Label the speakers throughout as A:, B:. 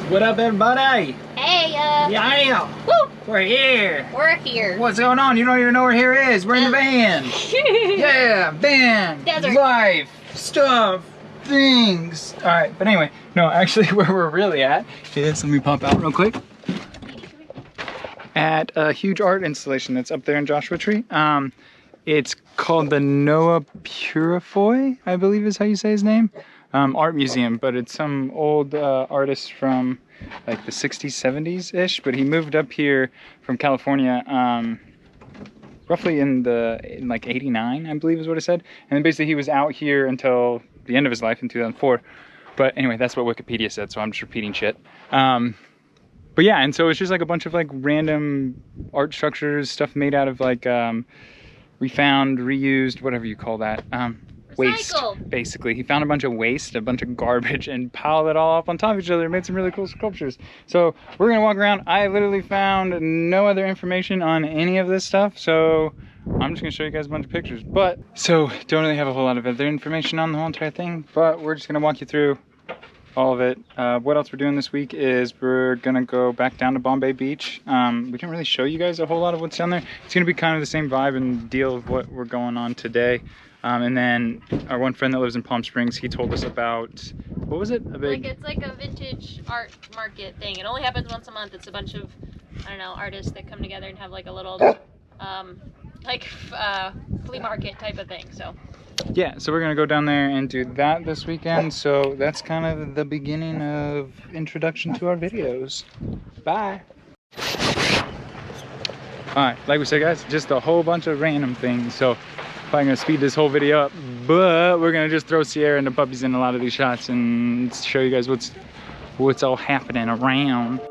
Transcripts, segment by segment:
A: What up, everybody?
B: Hey,
A: Yeah,
B: woo,
A: we're here.
B: we're here.
A: What's going on? You don't even know where here is. We're in the van. Yeah, van,
B: Desert.
A: life, stuff, things. All right, but anyway, no, actually, where we're really at is, let me pop out real quick. At a huge art installation that's up there in Joshua Tree. It's called the Noah Purifoy, I believe is how you say his name. Art museum, but it's some old artist from like the 60s, 70s ish. But he moved up here from California, roughly in like '89, I believe is what it said. And then basically he was out here until the end of his life in 2004. But anyway, that's what Wikipedia said, so I'm just repeating shit. But yeah, and so it's just like a bunch of like random art structures, stuff made out of like refound, reused, whatever you call that. Waste, basically. He found a bunch of waste, a bunch of garbage, and piled it all up on top of each other and made some really cool sculptures. So we're gonna walk around. I literally found no other information on any of this stuff, so I'm just gonna show you guys a bunch of pictures. But, so don't really have a whole lot of other information on the whole entire thing, but we're just gonna walk you through all of it. What else we're doing this week is we're gonna go back down to Bombay Beach. We didn't really show you guys a whole lot of what's down there. It's gonna be kind of the same vibe and deal of what we're going on today. And then our one friend that lives in Palm Springs, he told us about, what was it?
B: It's like a vintage art market thing. It only happens once a month. It's a bunch of, I don't know, artists that come together and have like a little, flea market type of thing, so.
A: Yeah, so we're gonna go down there and do that this weekend. So that's kind of the beginning of introduction to our videos. Bye. All right, like we said, guys, just a whole bunch of random things. So probably gonna speed this whole video up, but we're gonna just throw Sierra and the puppies in a lot of these shots and show you guys what's all happening around.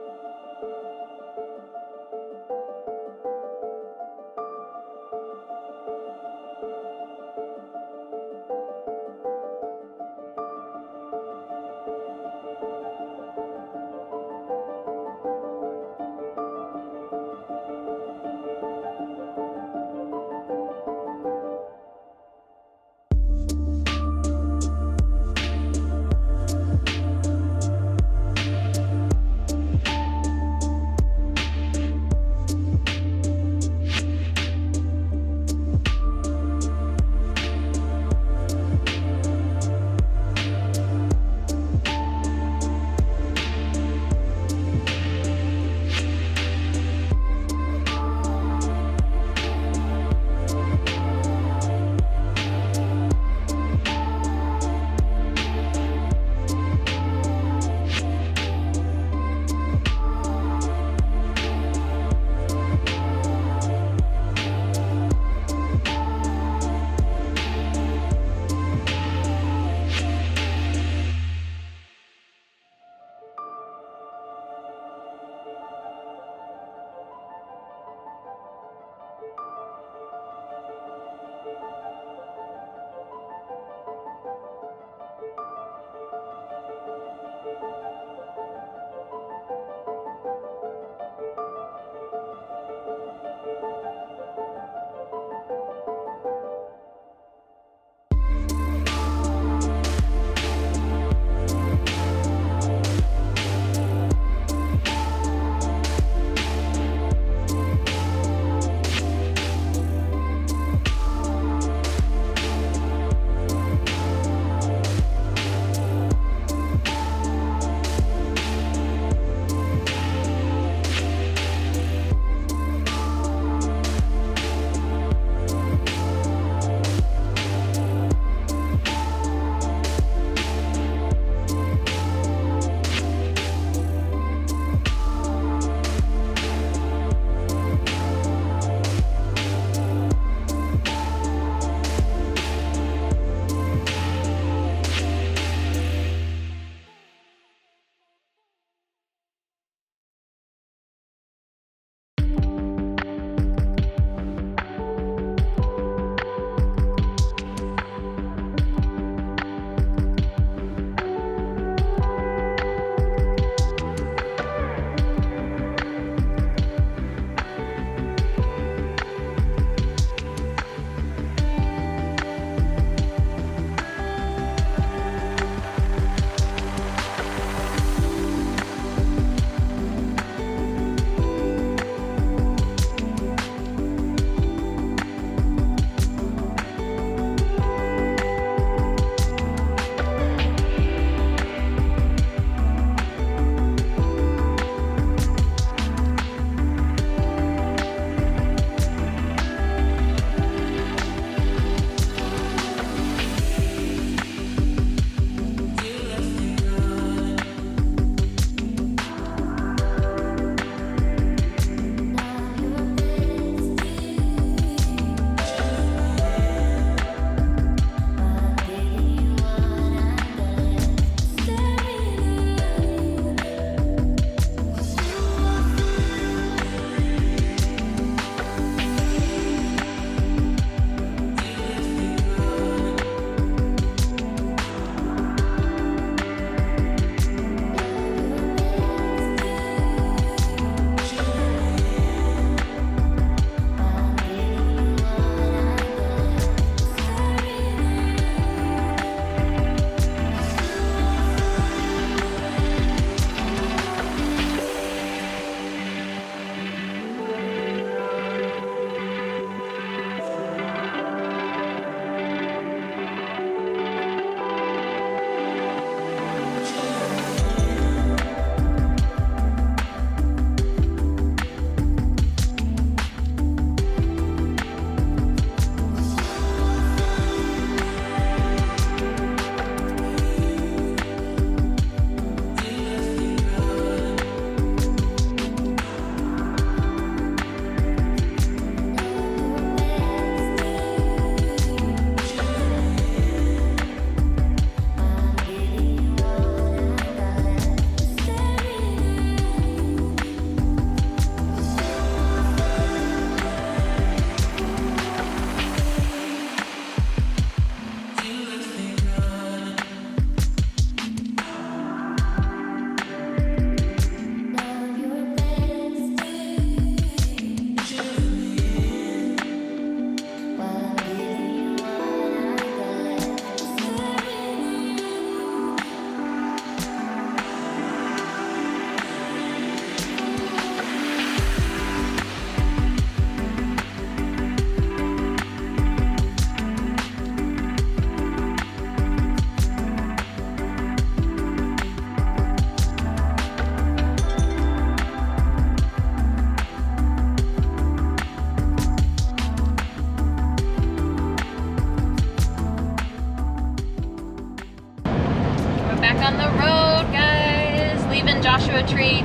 B: Joshua Tree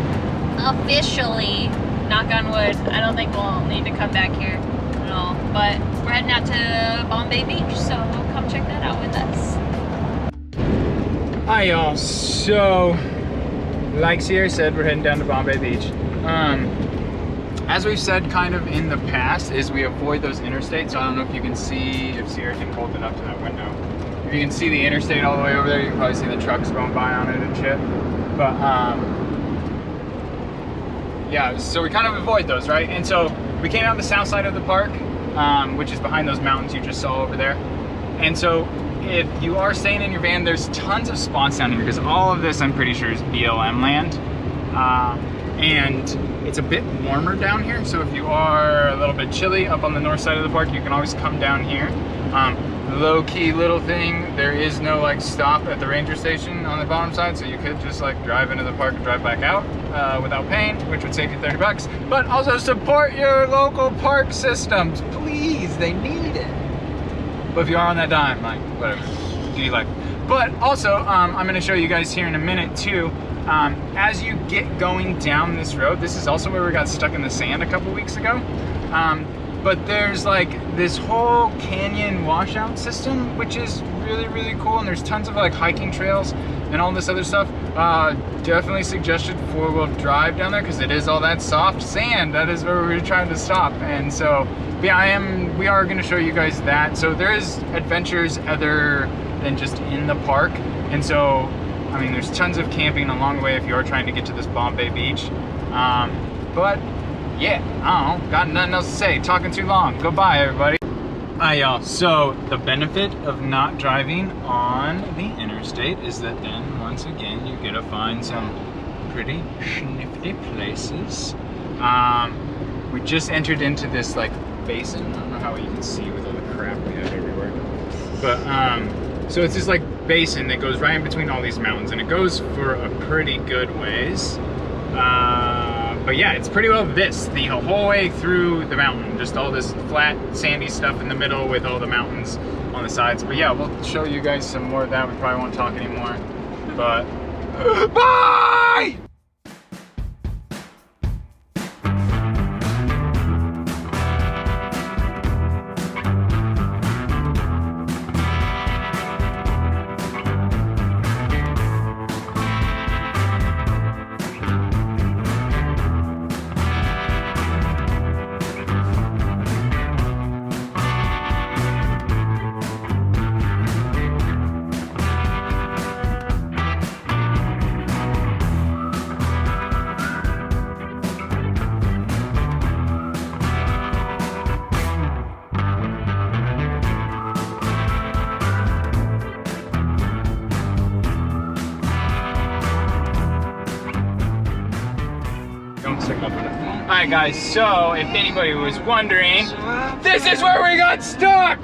B: officially, knock on wood, I don't think we'll need to come back here at all. But we're heading out to Bombay Beach, so come check that out with us.
A: Hi y'all, so like Sierra said, we're heading down to Bombay Beach. As we've said kind of in the past, is we avoid those interstates. So I don't know if you can see, if Sierra can hold it up to that window. If you can see the interstate all the way over there, you can probably see the trucks going by on it and shit. But yeah, so we kind of avoid those, right? And so we came out the south side of the park, which is behind those mountains you just saw over there. And so if you are staying in your van, there's tons of spots down here because all of this I'm pretty sure is BLM land. And it's a bit warmer down here, so if you are a little bit chilly up on the north side of the park, you can always come down here. Low-key little thing, there is no like stop at the ranger station on the bottom side, so you could just like drive into the park and drive back out without paying, which would save you 30 bucks. But also support your local park systems, please, they need it. But if you are on that dime, like, whatever, do you like? But also, I'm gonna show you guys here in a minute too, as you get going down this road, this is also where we got stuck in the sand a couple weeks ago. But there's like this whole canyon washout system, which is really, really cool. And there's tons of like hiking trails and all this other stuff. Definitely suggested 4-wheel drive down there because it is all that soft sand. That is where we were trying to stop. And so, yeah, we are gonna show you guys that. So there is adventures other than just in the park. And so, I mean, there's tons of camping along the way if you are trying to get to this Bombay Beach. But yeah, I don't know, got nothing else to say. Talking too long. Goodbye, everybody. Hi, y'all. So the benefit of not driving on the interstate is that then, once again, you get to find some pretty nifty places. We just entered into this like basin. I don't know how you can see with all the crap we have everywhere. But so it's this like basin that goes right in between all these mountains, and it goes for a pretty good ways. But yeah, it's pretty well the whole way through the mountain, just all this flat sandy stuff in the middle with all the mountains on the sides. But yeah, we'll show you guys some more of that. We probably won't talk anymore, but bye! Alright guys, so if anybody was wondering, this is where we got stuck!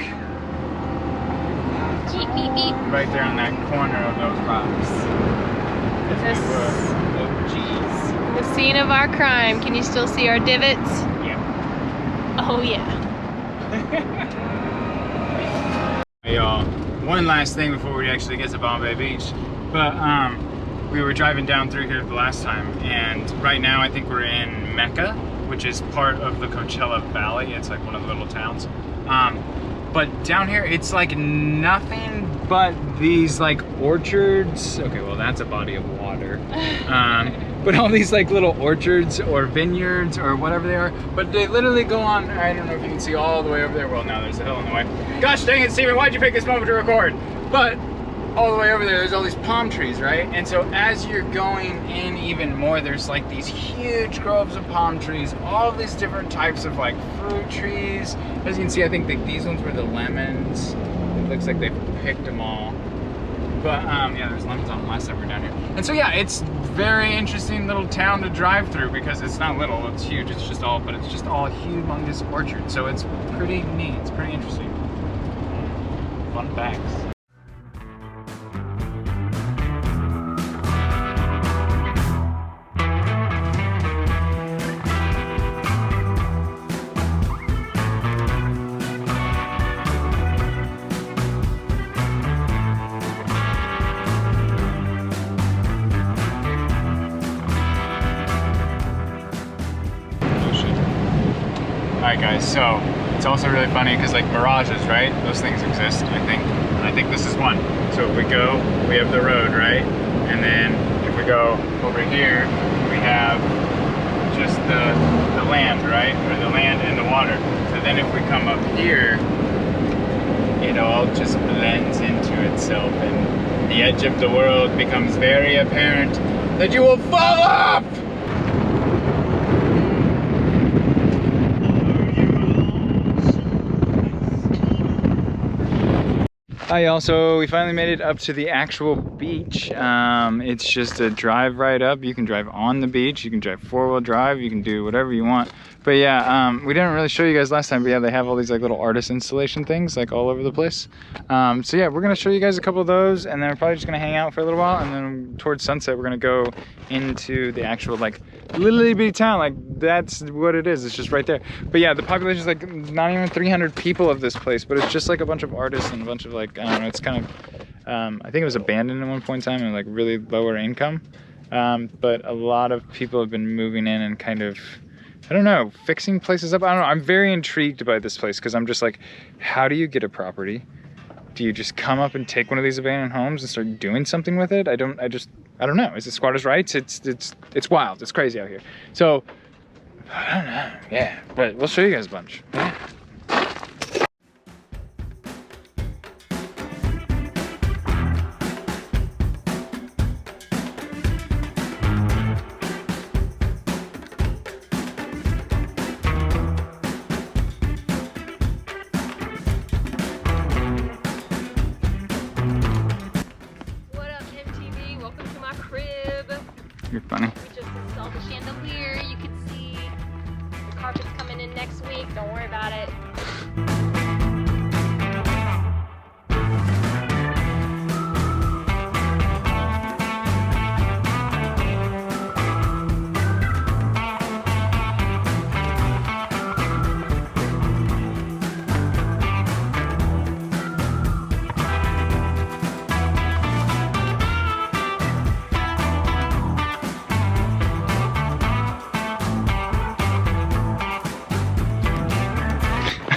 B: Beep, beep, beep.
A: Right there on that corner of those rocks. Oh jeez.
B: The scene of our crime. Can you still see our divots?
A: Yeah.
B: Oh yeah.
A: Hey y'all, one last thing before we actually get to Bombay Beach. But we were driving down through here the last time, and right now I think we're in Mecca, which is part of the Coachella Valley. It's like one of the little towns. But down here, it's like nothing but these like orchards. Okay, well that's a body of water. But all these like little orchards or vineyards or whatever they are, but they literally go on, I don't know if you can see all the way over there. Well, now there's a hill in the way. Gosh dang it, Steven, why'd you pick this moment to record? But all the way over there, there's all these palm trees, right? And so as you're going in even more, there's like these huge groves of palm trees, all these different types of like fruit trees. As you can see, I think these ones were the lemons. It looks like they picked them all. But yeah, there's lemons on them last time we were down here. And so yeah, it's very interesting little town to drive through because it's not little, it's huge. It's just all humongous orchard. So it's pretty neat, it's pretty interesting. Fun facts. Alright guys, so it's also really funny because like mirages, right? Those things exist, I think. And I think this is one. So if we go, we have the road, right? And then if we go over here, we have just the land, right? Or the land and the water. So then if we come up here, it all just blends into itself and the edge of the world becomes very apparent that you will fall off! Hi y'all, so we finally made it up to the actual beach. It's just a drive right up. You can drive on the beach, you can drive 4-wheel drive, you can do whatever you want. But yeah, we didn't really show you guys last time, but yeah, they have all these like little artist installation things like all over the place. So yeah, we're gonna show you guys a couple of those and then we're probably just gonna hang out for a little while and then towards sunset we're gonna go into the actual like little bitty town. Like that's what it is, it's just right there. But yeah, the population is like not even 300 people of this place, but it's just like a bunch of artists and a bunch of like, I don't know, it's kind of, I think it was abandoned at one point in time and like really lower income. But a lot of people have been moving in and kind of, I don't know, fixing places up. I don't know, I'm very intrigued by this place because I'm just like, how do you get a property? Do you just come up and take one of these abandoned homes and start doing something with it? I don't know. Is it squatters' rights? It's wild, it's crazy out here. So, I don't know, yeah, but we'll show you guys a bunch. Yeah. You're funny.
B: We just installed the chandelier. You can see the carpet's coming in next week. Don't worry about it.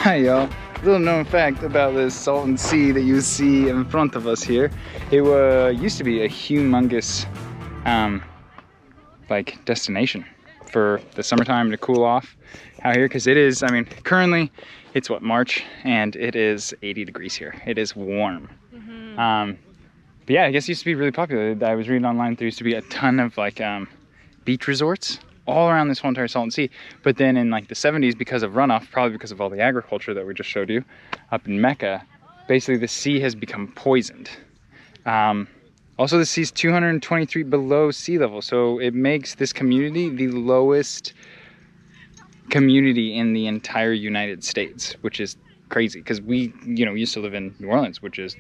A: Hi y'all, little known fact about this Salton Sea that you see in front of us here. It used to be a humongous like destination for the summertime to cool off out here, because it is, I mean, currently it's what, March, and it is 80 degrees here. It is warm. But yeah, I guess it used to be really popular. I was reading online, there used to be a ton of like beach resorts all around this whole entire Salton Sea. But then in like the 70s, because of runoff, probably because of all the agriculture that we just showed you up in Mecca, basically the sea has become poisoned. Also, the sea's 223 below sea level, so it makes this community the lowest community in the entire United States, which is crazy because we, you know, used to live in New Orleans, which is,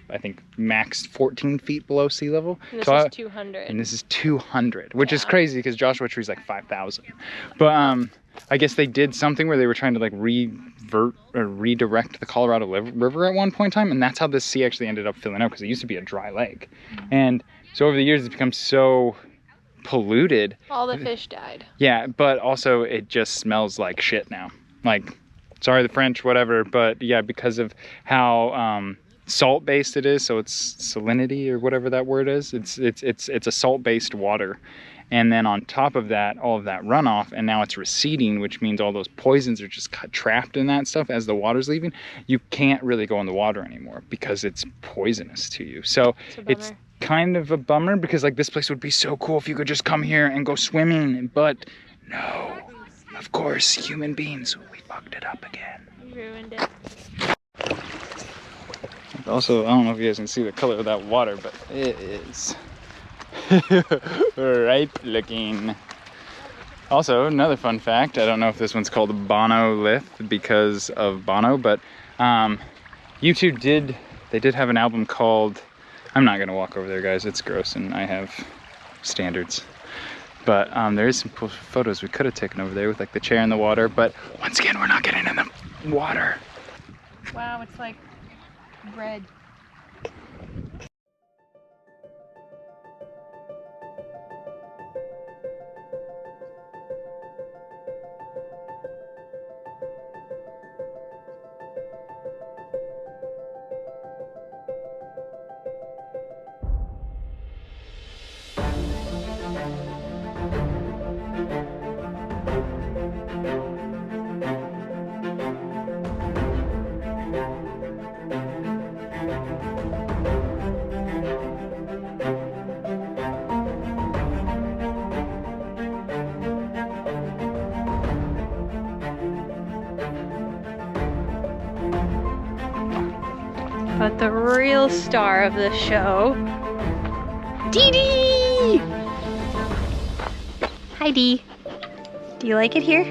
A: I think, max 14 feet below sea level.
B: And this is 200.
A: And this is 200, which is crazy because Joshua Tree is like 5,000. But I guess they did something where they were trying to like redirect the Colorado River at one point in time, and that's how this sea actually ended up filling up, because it used to be a dry lake. And so over the years, it's become so polluted.
B: All the fish died.
A: Yeah, but also it just smells like shit now. Like, sorry the French, whatever, but yeah, because of how salt-based it is, so it's salinity or whatever that word is. It's a salt-based water, and then on top of that, all of that runoff, and now it's receding, which means all those poisons are just trapped in that stuff as the water's leaving. You can't really go in the water anymore because it's poisonous to you. So it's kind of a bummer, because like this place would be so cool if you could just come here and go swimming, but no, of course, human beings, we fucked it up again.
B: We ruined it.
A: Also, I don't know if you guys can see the color of that water, but it is ripe looking. Also, another fun fact, I don't know if this one's called Bono Lift because of Bono, but U2 did have an album called, I'm not gonna walk over there, guys, it's gross and I have standards. But there is some cool photos we could have taken over there with like the chair in the water, but once again, we're not getting in the water.
B: Wow, it's like bread. But the real star of the show, Dee Dee! Hi Dee. Do you like it here?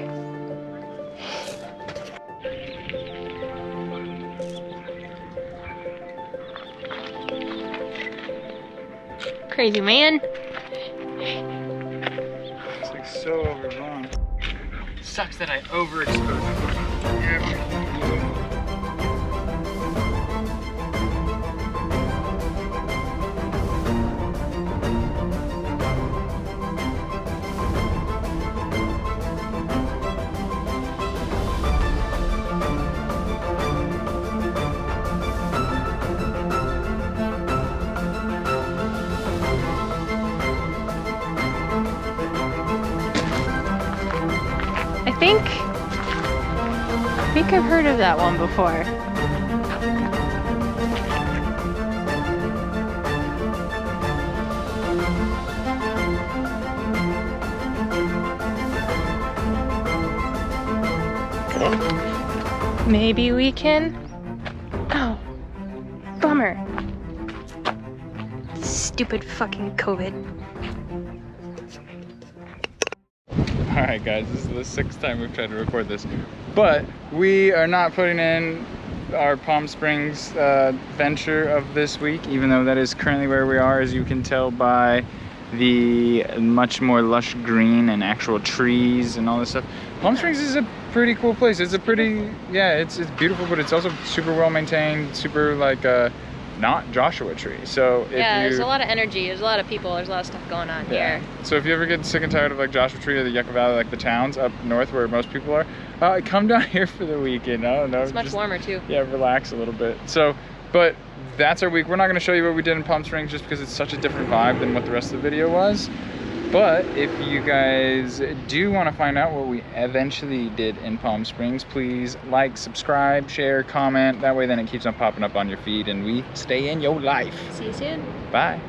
B: Crazy man.
A: It's like so overwhelmed. Sucks that I overexposed it.
B: I think I've heard of that one before. Maybe we can... Oh, bummer. Stupid fucking COVID.
A: Alright guys, this is the 6th time we've tried to record this, but we are not putting in our Palm Springs venture of this week, even though that is currently where we are, as you can tell by the much more lush green and actual trees and all this stuff. Palm Springs is a pretty cool place. It's a pretty, yeah, it's beautiful, but it's also super well maintained, super like not Joshua Tree. So if
B: there's a lot of energy, there's a lot of people, there's a lot of stuff going on here.
A: So if you ever get sick and tired of like Joshua Tree or the Yucca Valley, like the towns up north where most people are, come down here for the weekend. I don't know.
B: It's much warmer too.
A: Yeah, relax a little bit. So, but that's our week. We're not going to show you what we did in Palm Springs just because it's such a different vibe than what the rest of the video was. But if you guys do want to find out what we eventually did in Palm Springs, please like, subscribe, share, comment. That way then it keeps on popping up on your feed and we stay in your life.
B: See you soon.
A: Bye.